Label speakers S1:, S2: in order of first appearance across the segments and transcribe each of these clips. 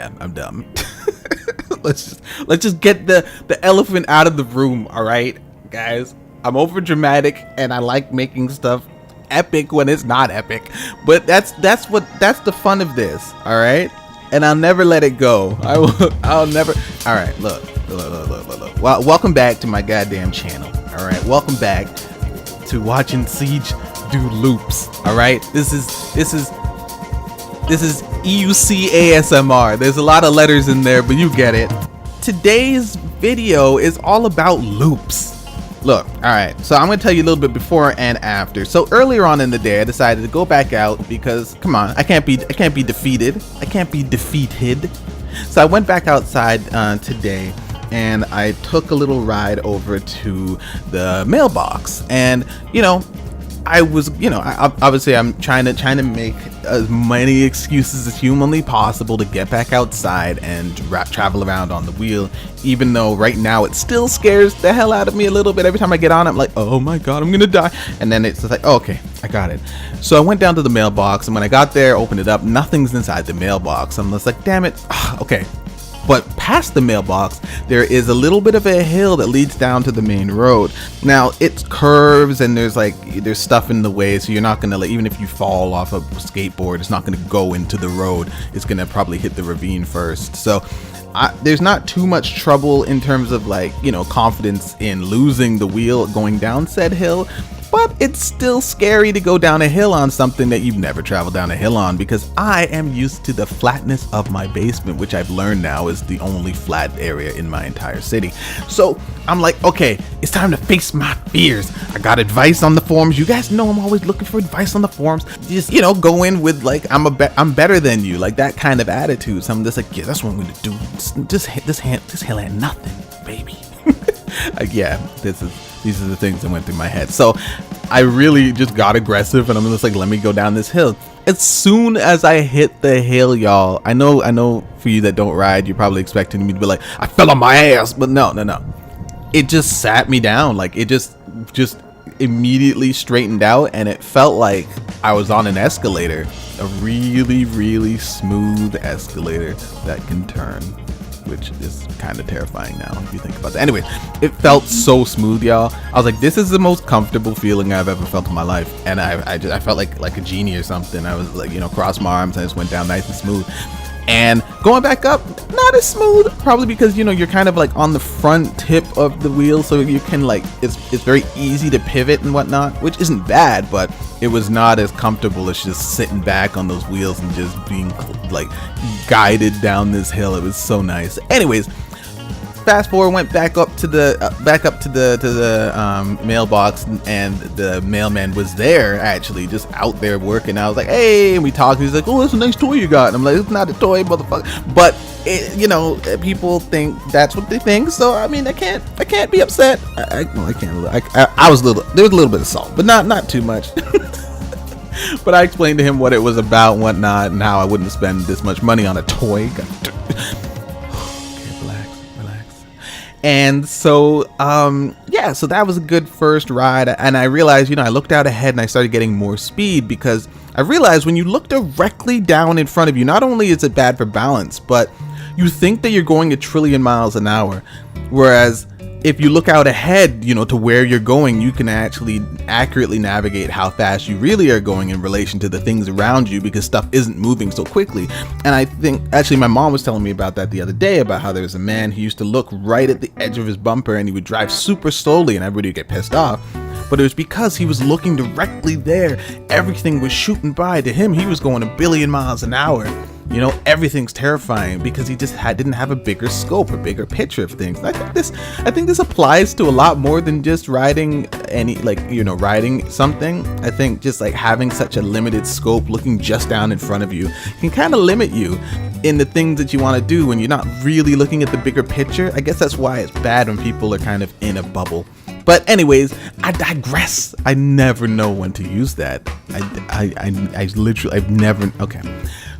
S1: yeah, I'm dumb. let's just get the elephant out of the room. All right, guys, I'm over dramatic and I like making stuff epic when it's not epic, but that's the fun of this. All right, and I'll never let it go. I'll never. All right, look. Well, welcome back to my goddamn channel. All right, welcome back to watching Siege do loops. All right, this is EUC ASMR. There's a lot of letters in there, but you get it. Today's video is all about loops. Look, all right, so I'm gonna tell you a little bit before and after. So earlier on in the day, I decided to go back out because, come on, I can't be defeated. I can't be defeated. So I went back outside today, and I took a little ride over to the mailbox, and I was, obviously I'm trying to make as many excuses as humanly possible to get back outside and travel around on the wheel, even though right now it still scares the hell out of me a little bit. Every time I get on, I'm like, oh my god, I'm gonna die. And then it's like, oh, okay, I got it. So I went down to the mailbox, and when I got there, opened it up, nothing's inside the mailbox. I'm just like, damn it. Okay. But past the mailbox, there is a little bit of a hill that leads down to the main road. Now it curves and there's stuff in the way, so you're not gonna, even if you fall off a skateboard, it's not gonna go into the road. It's gonna probably hit the ravine first. So there's not too much trouble in terms of confidence in losing the wheel going down said hill. But it's still scary to go down a hill on something that you've never traveled down a hill on, because I am used to the flatness of my basement, which I've learned now is the only flat area in my entire city. So I'm like, okay, it's time to face my fears. I got advice on the forums. You guys know I'm always looking for advice on the forums. Just, go in with I'm better than you, like that kind of attitude. So I'm just like, yeah, that's what I'm gonna do. This hill ain't nothing, baby. Yeah, these are the things that went through my head. So I really just got aggressive, and I'm just like, let me go down this hill. As soon as I hit the hill, y'all, I know for you that don't ride, you're probably expecting me to be like, I fell on my ass, but no. It just sat me down. Like, it just immediately straightened out, and it felt like I was on an escalator, a really, really smooth escalator that can turn, which is kind of terrifying now if you think about that. Anyway, it felt so smooth, y'all. I was like, this is the most comfortable feeling I've ever felt in my life, and I felt like a genie or something. I was like, crossed my arms and I just went down nice and smooth. And going back up, not as smooth, probably because you're kind of like on the front tip of the wheel, so you can it's very easy to pivot and whatnot, which isn't bad, but it was not as comfortable as just sitting back on those wheels and just being guided down this hill. It was so nice. Anyways, fast forward, went back up to the mailbox, and the mailman was there, actually just out there working. I was like, hey, and we talked. He's like, oh, that's a nice toy you got. And I'm like, it's not a toy, motherfucker. But people think that's what they think, so I mean, I can't be upset. I was there was a little bit of salt, but not too much. But I explained to him what it was about and whatnot, and how I wouldn't spend this much money on a toy. And so so that was a good first ride, and I realized, I looked out ahead and I started getting more speed, because I realized when you look directly down in front of you, not only is it bad for balance, but you think that you're going 1 trillion miles an hour, whereas if you look out ahead, to where you're going, you can actually accurately navigate how fast you really are going in relation to the things around you, because stuff isn't moving so quickly. And I think, actually, my mom was telling me about that the other day, about how there was a man who used to look right at the edge of his bumper, and he would drive super slowly, and everybody would get pissed off. But it was because he was looking directly there. Everything was shooting by. To him, he was going 1 billion miles an hour. Everything's terrifying because he just didn't have a bigger scope, a bigger picture of things. And I think this applies to a lot more than just riding riding something. I think just having such a limited scope, looking just down in front of you, can kind of limit you in the things that you want to do when you're not really looking at the bigger picture. I guess that's why it's bad when people are kind of in a bubble. But anyways, I digress. I never know when to use that. I've never. Okay.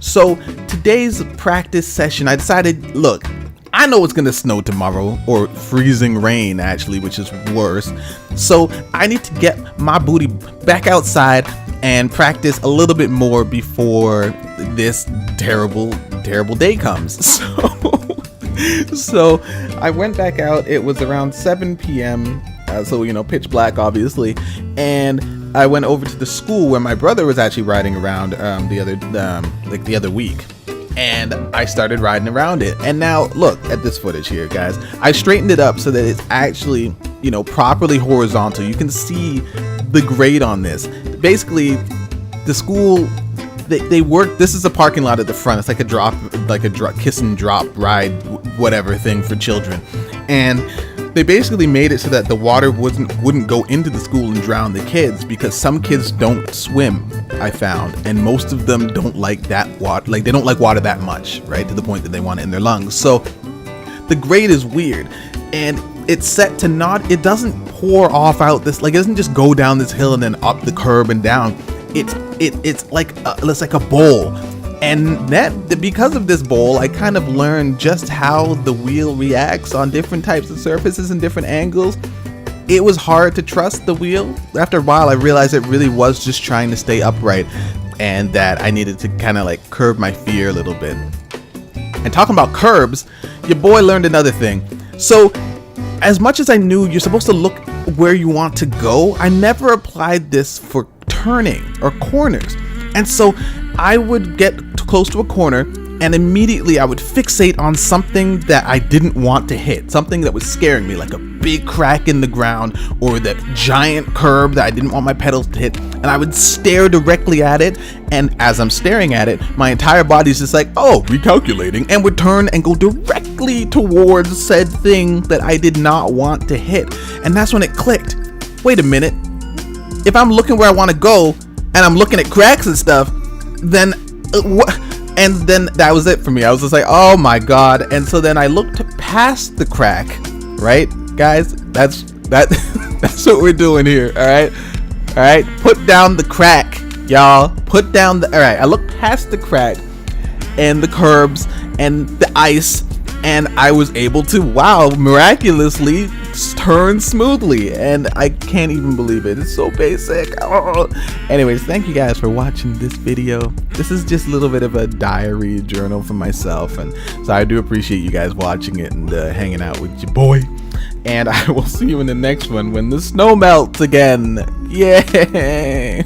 S1: So today's practice session, I decided, look, I know it's gonna snow tomorrow, or freezing rain actually, which is worse. So I need to get my booty back outside and practice a little bit more before this terrible day comes. So I went back out. It was around 7 p.m. So, you know, pitch black, obviously. And I went over to the school where my brother was actually riding around the other week. And I started riding around it. And now look at this footage here, guys. I straightened it up so that it's actually, you know, properly horizontal. You can see the grade on this. Basically, the school, they work. This is a parking lot at the front. It's like a kiss and drop ride, whatever thing for children. And they basically made it so that the water wouldn't go into the school and drown the kids, because some kids don't swim, I found, and most of them don't like that water. Like, they don't like water that much, right, to the point that they want it in their lungs. So the grade is weird, and it's set to not, it doesn't pour off out this, like, it doesn't just go down this hill and then up the curb and down. It's like a bowl. And because of this bowl, I kind of learned just how the wheel reacts on different types of surfaces and different angles. It was hard to trust the wheel. After a while, I realized it really was just trying to stay upright, and that I needed to kind of like curb my fear a little bit. And talking about curbs, your boy learned another thing. So as much as I knew you're supposed to look where you want to go, I never applied this for turning or corners. And so I would get close to a corner, and immediately I would fixate on something that I didn't want to hit, something that was scaring me, like a big crack in the ground or that giant curb that I didn't want my pedals to hit, and I would stare directly at it. And as I'm staring at it, my entire body's just like, oh, recalculating, and would turn and go directly towards said thing that I did not want to hit. And that's when it clicked. Wait a minute. If I'm looking where I want to go and I'm looking at cracks and stuff, then what? And then that was it for me. I was just like, oh my god. And so then I looked past the crack, right, guys? That's what we're doing here. All right, put down the crack, y'all. Put down the, all right, I looked past the crack and the curbs and the ice, and I was able to, wow, miraculously turn smoothly, and I can't even believe it. It's so basic. Oh. Anyways, thank you guys for watching this video. This is just a little bit of a diary journal for myself, and so I do appreciate you guys watching it and hanging out with your boy. And I will see you in the next one when the snow melts again. Yay!